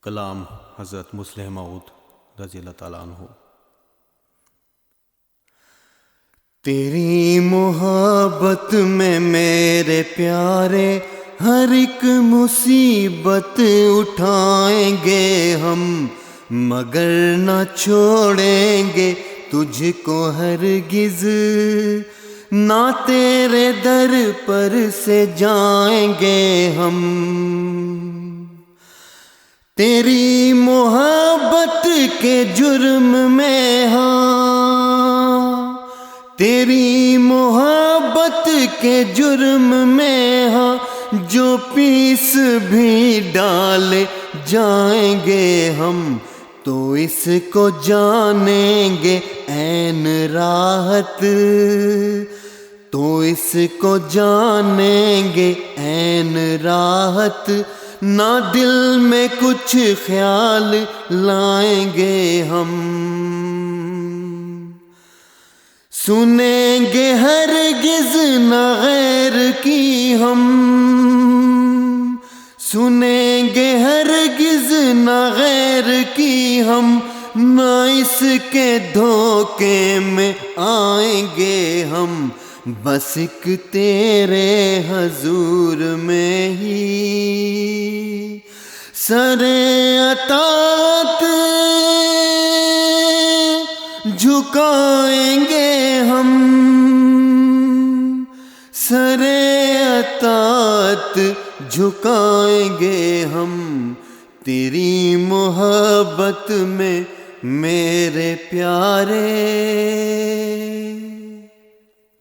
کلام حضرت مسلح موعود رضی اللہ تعالیٰ عنہ۔ تیری محبت میں میرے پیارے ہر ایک مصیبت اٹھائیں گے ہم، مگر نہ چھوڑیں گے تجھ کو ہرگز، نہ تیرے در پر سے جائیں گے ہم۔ تیری محبت کے جرم میں ہاں، تیری محبت کے جرم میں ہاں، جو پیس بھی ڈالے جائیں گے ہم، تو اس کو جانیں گے عین راحت، تو اس کو جانیں گے عین راحت، نہ دل میں کچھ خیال لائیں گے ہم۔ سنیں گے ہرگز نہ غیر کی ہم، سنیں گے ہرگز نہ غیر کی ہم، نہ اس کے دھوکے میں آئیں گے ہم، بس ایک تیرے حضور میں ہی سر اطاعت جھکائیں گے ہم، سر اطاعت جھکائیں گے ہم، تیری محبت میں میرے پیارے۔